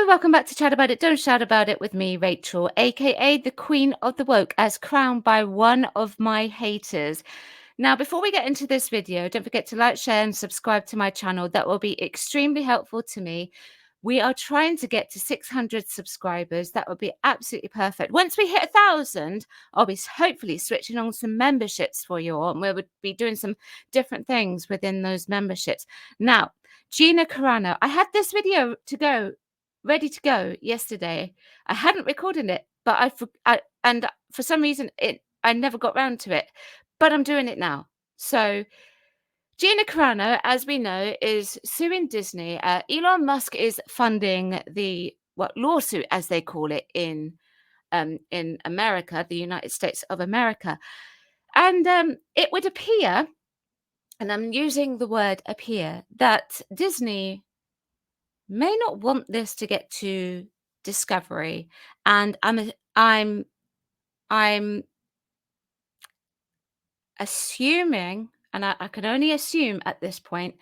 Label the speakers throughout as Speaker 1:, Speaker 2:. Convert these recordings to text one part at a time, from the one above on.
Speaker 1: welcome back to Chat About It, Don't Shout About It with me, Rachel, aka the Queen of the Woke, as crowned by one of my haters. Now, before we get into this video, don't forget to like, share, and subscribe to my channel. That will be extremely helpful to me. We are trying to get to 600 subscribers. That would be absolutely perfect. Once we hit 1,000, I'll be hopefully switching on some memberships for you all, and we would be doing some different things within those memberships. Now, Gina Carano, I had this video ready to go yesterday. I hadn't recorded it, but for some reason I never got round to it, but I'm doing it now. So Gina Carano, as we know, is suing Disney. Elon Musk is funding the lawsuit, as they call it in America, the United States of America, and it would appear, and I'm using the word appear, that Disney may not want this to get to Discovery, and I'm assuming, and I can only assume at this point,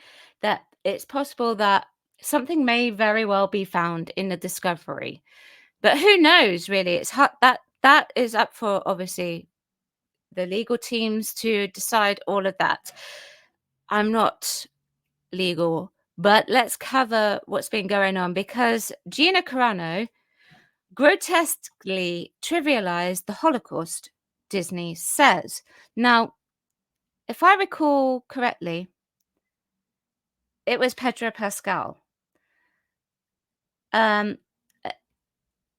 Speaker 1: that it's possible that something may very well be found in the Discovery, but who knows? Really, it's hard, that is up for obviously the legal teams to decide all of that. I'm not legal, but let's cover what's been going on, because Gina Carano grotesquely trivialized the Holocaust, Disney says. Now, if I recall correctly, it was Pedro Pascal.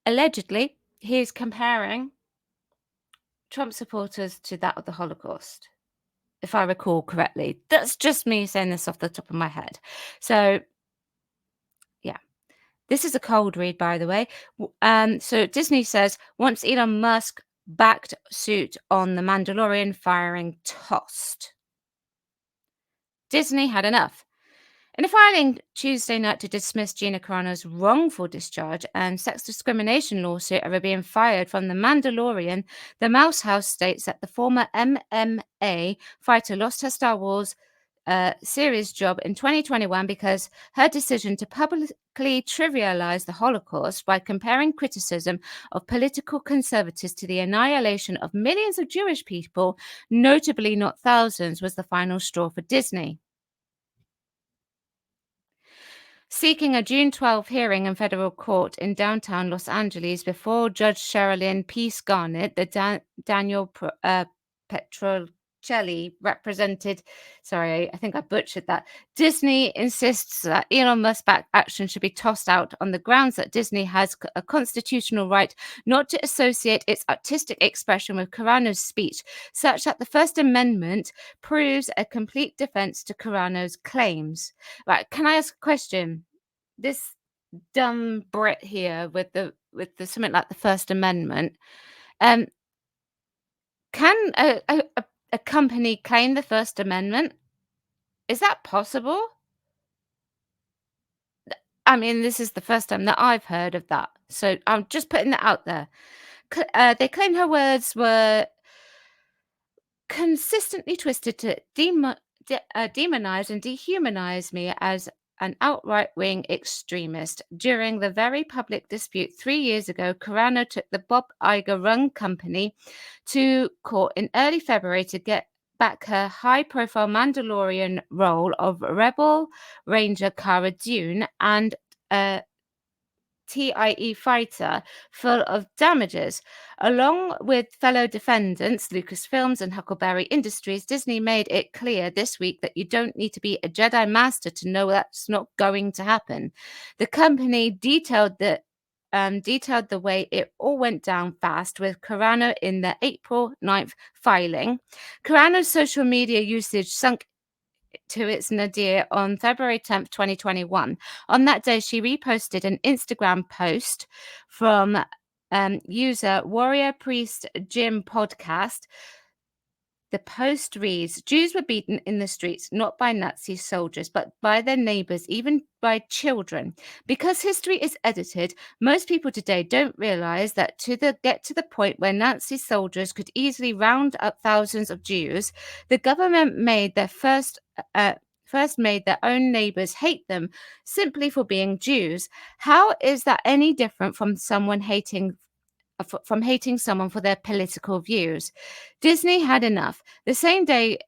Speaker 1: Allegedly, he's comparing Trump supporters to that of the Holocaust, if I recall correctly. That's just me saying this off the top of my head. So, yeah. This is a cold read, by the way. So Disney says, once Elon Musk backed suit on The Mandalorian firing tossed. Disney had enough. In a filing Tuesday night to dismiss Gina Carano's wrongful discharge and sex discrimination lawsuit over being fired from The Mandalorian, the Mouse House states that the former MMA fighter lost her Star Wars series job in 2021 because her decision to publicly trivialize the Holocaust by comparing criticism of political conservatives to the annihilation of millions of Jewish people, notably not thousands, was the final straw for Disney. Seeking a June 12 hearing in federal court in downtown Los Angeles before Judge Sherilyn Peace Garnett, the Daniel Petrocelli represented, sorry, I think I butchered that. Disney insists that Elon Musk's back action should be tossed out on the grounds that Disney has a constitutional right not to associate its artistic expression with Carano's speech, such that the First Amendment proves a complete defense to Carano's claims. Right, can I ask a question? This dumb Brit here with the something like the First Amendment, can a company claim the First Amendment? Is that possible? I mean, this is the first time that I've heard of that, so I'm just putting that out there. They claim her words were consistently twisted to demonize and dehumanize me as an outright wing extremist. During the very public dispute 3 years ago, Carano took the Bob Iger run company to court in early February to get back her high-profile Mandalorian role of Rebel Ranger Cara Dune and TIE fighter full of damages. Along with fellow defendants, Lucasfilms and Huckleberry Industries, Disney made it clear this week that you don't need to be a Jedi Master to know that's not going to happen. The company detailed the way it all went down fast, with Carano in the April 9th filing. Carano's social media usage sunk to its nadir on February 10th, 2021. On that day, she reposted an Instagram post from user Warrior Priest Jim Podcast. The post reads, Jews were beaten in the streets, not by Nazi soldiers, but by their neighbors, even by children. Because history is edited, most people today don't realize that get to the point where Nazi soldiers could easily round up thousands of Jews, the government made their first first made their own neighbors hate them simply for being Jews. How is that any different from from hating someone for their political views? Disney had enough. The same day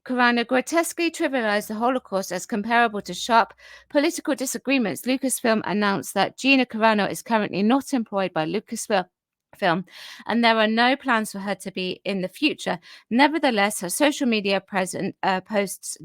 Speaker 1: Carano grotesquely trivialized the Holocaust as comparable to sharp political disagreements, Lucasfilm announced that Gina Carano is currently not employed by Lucasfilm and there are no plans for her to be in the future. Nevertheless, her social media posts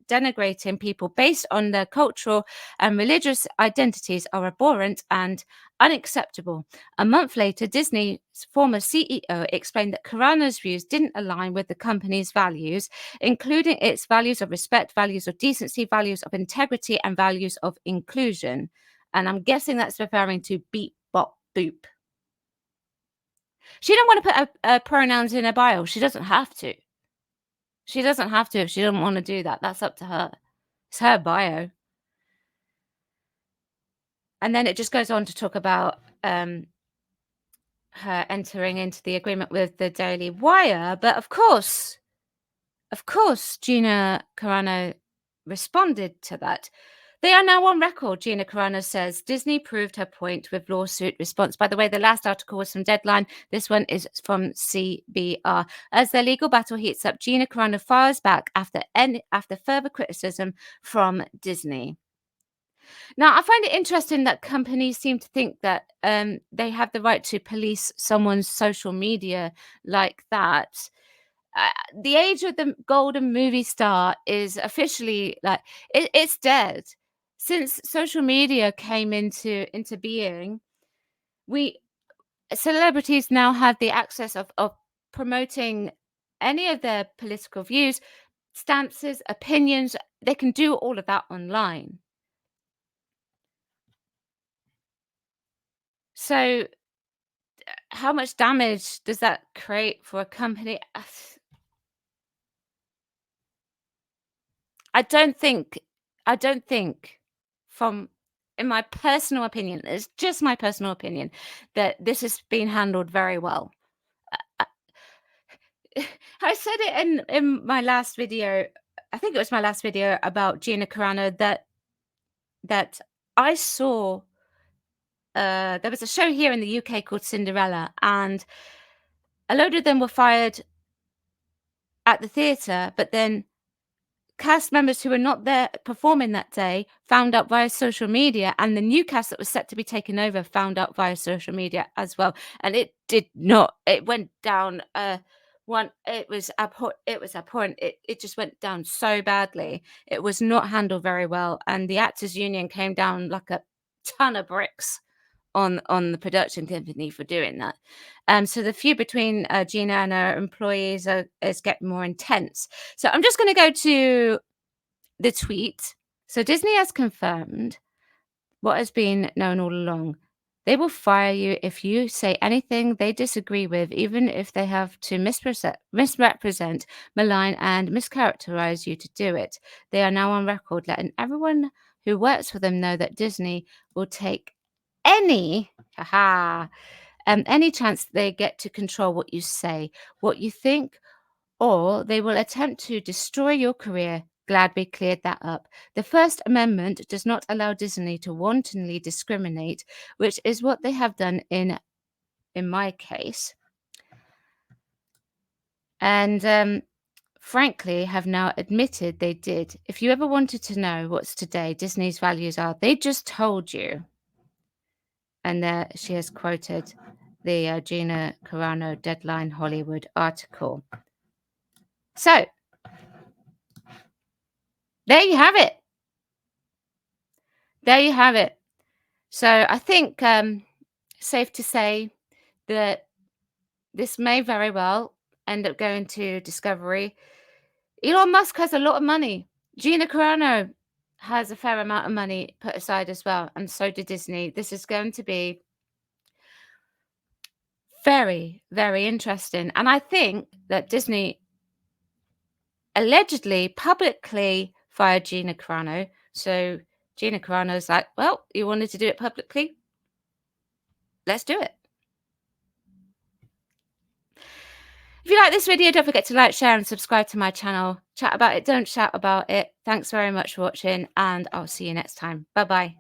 Speaker 1: denigrating people based on their cultural and religious identities are abhorrent and unacceptable. A month later, Disney's former CEO explained that Carano's views didn't align with the company's values, including its values of respect, values of decency, values of integrity, and values of inclusion. And I'm guessing that's referring to beep, bop, boop. She didn't want to put pronouns in her bio. She doesn't have to. She doesn't have to if she doesn't want to do that. That's up to her. It's her bio. And then it just goes on to talk about her entering into the agreement with the Daily Wire. But of course, Gina Carano responded to that. They are now on record, Gina Carano says. Disney proved her point with lawsuit response. By the way, the last article was from Deadline. This one is from CBR. As their legal battle heats up, Gina Carano fires back after further criticism from Disney. Now, I find it interesting that companies seem to think that they have the right to police someone's social media like that. The age of the golden movie star is officially like it's dead. Since social media came into being, we celebrities now have the access of promoting any of their political views, stances, opinions. They can do all of that online. So how much damage does that create for a company? I don't think from in my personal opinion, it's just my personal opinion, that this has been handled very well. I I said it in my last video, I think it was my last video about Gina Carano, that I saw, there was a show here in the UK called Cinderella, and a load of them were fired at the theatre, but then cast members who were not there performing that day found out via social media, and the new cast that was set to be taken over found out via social media as well. And it did not. It went down. One. It was abhorrent. It just went down so badly. It was not handled very well, and the actors union came down like a ton of bricks on the production company for doing that. So the feud between Gina and her employees is getting more intense. So I'm just going to go to the tweet. So Disney has confirmed what has been known all along. They will fire you if you say anything they disagree with, even if they have to misrepresent, malign, and mischaracterize you to do it. They are now on record letting everyone who works for them know that Disney will take any any chance they get to control what you say, what you think, or they will attempt to destroy your career. Glad we cleared that up. The First Amendment does not allow Disney to wantonly discriminate, which is what they have done in my case. And frankly, have now admitted they did. If you ever wanted to know what's today Disney's values are, they just told you. And there she has quoted the Gina Carano Deadline Hollywood article. So there you have it. There you have it. So I think safe to say that this may very well end up going to Discovery. Elon Musk has a lot of money. Gina Carano has a fair amount of money put aside as well, and so did Disney. This is going to be very, very interesting. And I think that Disney allegedly publicly fired Gina Carano. So Gina Carano's like, well, you wanted to do it publicly? Let's do it. If you like this video, don't forget to like, share, and subscribe to my channel. Chat about it, don't shout about it. Thanks very much for watching, and I'll see you next time. Bye bye.